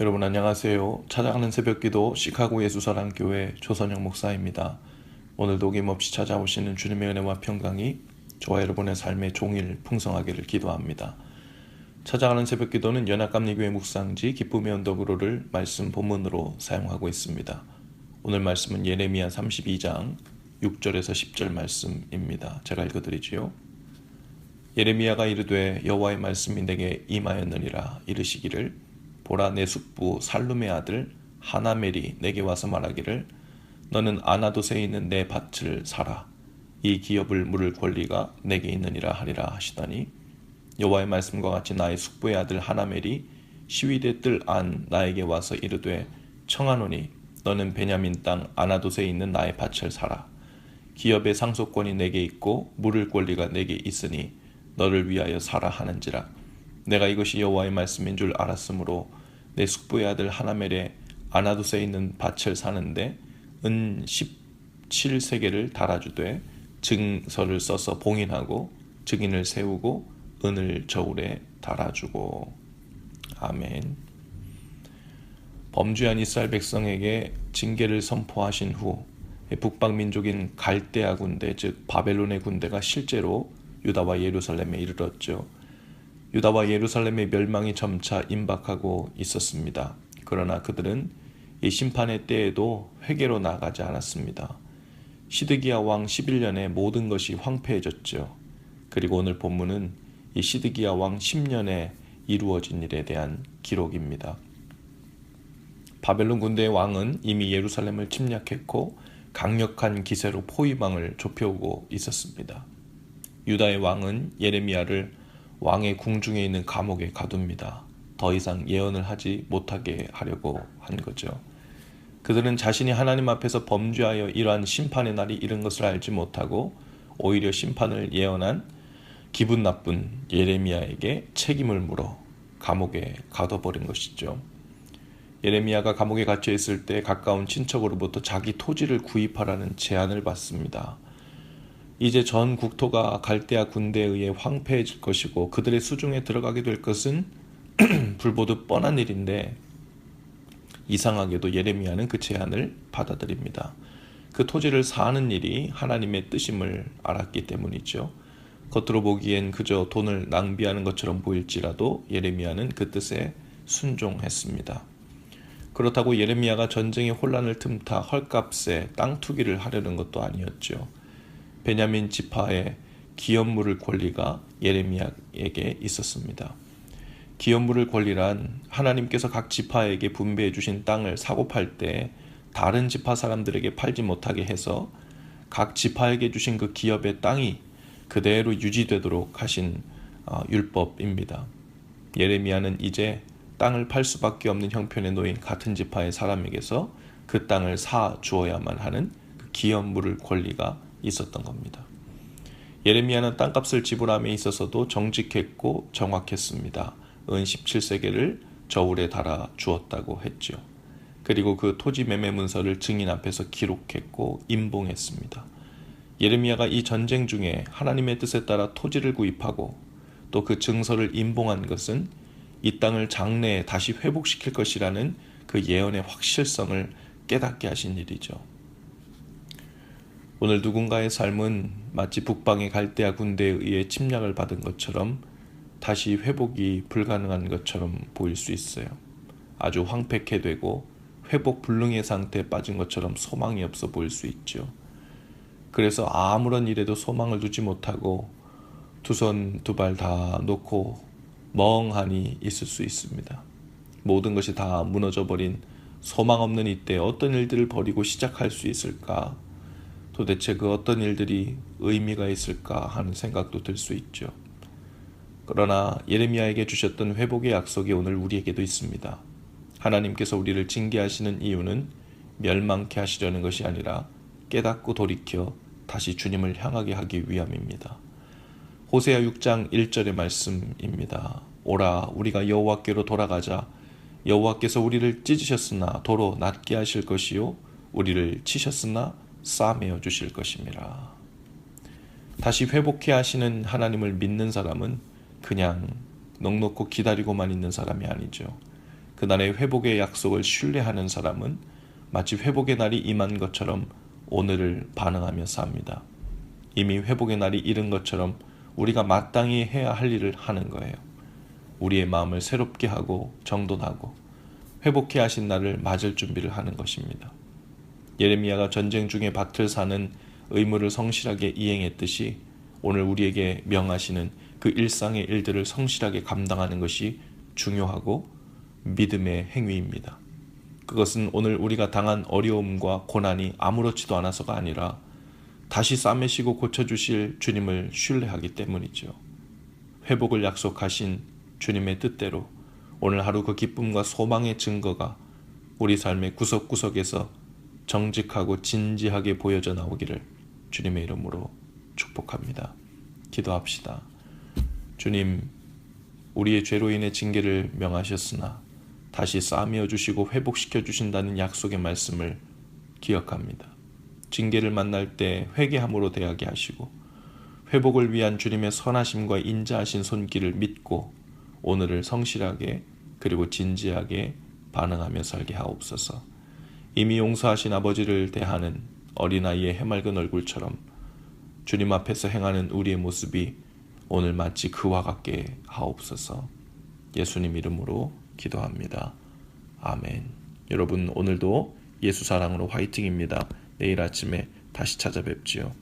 여러분 안녕하세요. 찾아가는 새벽기도 시카고 예수사랑교회 조선영 목사입니다. 오늘도 어김없이 찾아오시는 주님의 은혜와 평강이 저와 여러분의 삶의 종일 풍성하기를 기도합니다. 찾아가는 새벽기도는 연합감리교회 묵상지 기쁨의 언덕으로를 말씀 본문으로 사용하고 있습니다. 오늘 말씀은 예레미야 32장 6절에서 10절 말씀입니다. 제가 읽어드리지요. 예레미야가 이르되 여호와의 말씀이 내게 임하였느니라. 이르시기를 보라, 내 숙부 살룸의 아들 하나멜이 내게 와서 말하기를 너는 아나돗에 있는 내 밭을 사라. 이 기업을 물을 권리가 내게 있느니라 하리라 하시더니 여호와의 말씀과 같이 나의 숙부의 아들 하나멜이 시위대 뜰 안 나에게 와서 이르되 청하노니 너는 베냐민 땅 아나돗에 있는 나의 밭을 사라. 기업의 상속권이 내게 있고 물을 권리가 내게 있으니 너를 위하여 사라 하는지라. 내가 이것이 여호와의 말씀인 줄 알았으므로 내 숙부의 아들 하나멜의 아나돗에 있는 밭을 사는데 은 17세겔을 달아주되 증서를 써서 봉인하고 증인을 세우고 은을 저울에 달아주고. 아멘. 범죄한 이스라엘 백성에게 징계를 선포하신 후 북방 민족인 갈대아 군대 즉 바벨론의 군대가 실제로 유다와 예루살렘에 이르렀죠. 유다와 예루살렘의 멸망이 점차 임박하고 있었습니다. 그러나 그들은 이 심판의 때에도 회개로 나가지 않았습니다. 시드기야 왕 11년에 모든 것이 황폐해졌죠. 그리고 오늘 본문은 이 시드기야 왕 10년에 이루어진 일에 대한 기록입니다. 바벨론 군대의 왕은 이미 예루살렘을 침략했고 강력한 기세로 포위망을 좁혀오고 있었습니다. 유다의 왕은 예레미야를 왕의 궁중에 있는 감옥에 가둡니다. 더 이상 예언을 하지 못하게 하려고 한 거죠. 그들은 자신이 하나님 앞에서 범죄하여 이러한 심판의 날이 이른 것을 알지 못하고 오히려 심판을 예언한 기분 나쁜 예레미야에게 책임을 물어 감옥에 가둬버린 것이죠. 예레미야가 감옥에 갇혀 있을 때 가까운 친척으로부터 자기 토지를 구입하라는 제안을 받습니다. 이제 전 국토가 갈대아 군대에 의해 황폐해질 것이고 그들의 수중에 들어가게 될 것은 불보듯 뻔한 일인데 이상하게도 예레미야는 그 제안을 받아들입니다. 그 토지를 사는 일이 하나님의 뜻임을 알았기 때문이죠. 겉으로 보기엔 그저 돈을 낭비하는 것처럼 보일지라도 예레미야는 그 뜻에 순종했습니다. 그렇다고 예레미야가 전쟁의 혼란을 틈타 헐값에 땅 투기를 하려는 것도 아니었죠. 베냐민 지파의 기업 물을 권리가 예레미야에게 있었습니다. 기업 물을 권리란 하나님께서 각 지파에게 분배해 주신 땅을 사고 팔 때 다른 지파 사람들에게 팔지 못하게 해서 각 지파에게 주신 그 기업의 땅이 그대로 유지되도록 하신 율법입니다. 예레미야는 이제 땅을 팔 수밖에 없는 형편에 놓인 같은 지파의 사람에게서 그 땅을 사 주어야만 하는 그 기업 물을 권리가 있었던 겁니다. 예레미야는 땅값을 지불함에 있어서도 정직했고 정확했습니다. 은 17세겔을 저울에 달아 주었다고 했죠. 그리고 그 토지 매매 문서를 증인 앞에서 기록했고 임봉했습니다. 예레미야가 이 전쟁 중에 하나님의 뜻에 따라 토지를 구입하고 또 그 증서를 임봉한 것은 이 땅을 장래에 다시 회복시킬 것이라는 그 예언의 확실성을 깨닫게 하신 일이죠. 오늘 누군가의 삶은 마치 북방의 갈대아 군대에 의해 침략을 받은 것처럼 다시 회복이 불가능한 것처럼 보일 수 있어요. 아주 황폐케 되고 회복 불능의 상태에 빠진 것처럼 소망이 없어 보일 수 있죠. 그래서 아무런 일에도 소망을 두지 못하고 두 손 두 발 다 놓고 멍하니 있을 수 있습니다. 모든 것이 다 무너져버린 소망 없는 이때 어떤 일들을 벌이고 시작할 수 있을까? 도대체 그 어떤 일들이 의미가 있을까 하는 생각도 들 수 있죠. 그러나 예레미야에게 주셨던 회복의 약속이 오늘 우리에게도 있습니다. 하나님께서 우리를 징계하시는 이유는 멸망케 하시려는 것이 아니라 깨닫고 돌이켜 다시 주님을 향하게 하기 위함입니다. 호세아 6장 1절의 말씀입니다. 오라, 우리가 여호와께로 돌아가자. 여호와께서 우리를 찢으셨으나 도로 낫게 하실 것이요 우리를 치셨으나 싸매어 주실 것임이라. 다시 회복해 하시는 하나님을 믿는 사람은 그냥 넋놓고 기다리고만 있는 사람이 아니죠. 그날의 회복의 약속을 신뢰하는 사람은 마치 회복의 날이 임한 것처럼 오늘을 반응하며 삽니다. 이미 회복의 날이 이른 것처럼 우리가 마땅히 해야 할 일을 하는 거예요. 우리의 마음을 새롭게 하고 정돈하고 회복해 하신 날을 맞을 준비를 하는 것입니다. 예레미야가 전쟁 중에 밭을 사는 의무를 성실하게 이행했듯이 오늘 우리에게 명하시는 그 일상의 일들을 성실하게 감당하는 것이 중요하고 믿음의 행위입니다. 그것은 오늘 우리가 당한 어려움과 고난이 아무렇지도 않아서가 아니라 다시 싸매시고 고쳐주실 주님을 신뢰하기 때문이죠. 회복을 약속하신 주님의 뜻대로 오늘 하루 그 기쁨과 소망의 증거가 우리 삶의 구석구석에서 정직하고 진지하게 보여져 나오기를 주님의 이름으로 축복합니다. 기도합시다. 주님, 우리의 죄로 인해 징계를 명하셨으나 다시 싸매어 주시고 회복시켜 주신다는 약속의 말씀을 기억합니다. 징계를 만날 때 회개함으로 대하게 하시고 회복을 위한 주님의 선하심과 인자하신 손길을 믿고 오늘을 성실하게 그리고 진지하게 반응하며 살게 하옵소서. 이미 용서하신 아버지를 대하는 어린아이의 해맑은 얼굴처럼 주님 앞에서 행하는 우리의 모습이 오늘 마치 그와 같게 하옵소서. 예수님 이름으로 기도합니다. 아멘. 여러분, 오늘도 예수 사랑으로 화이팅입니다. 내일 아침에 다시 찾아뵙지요.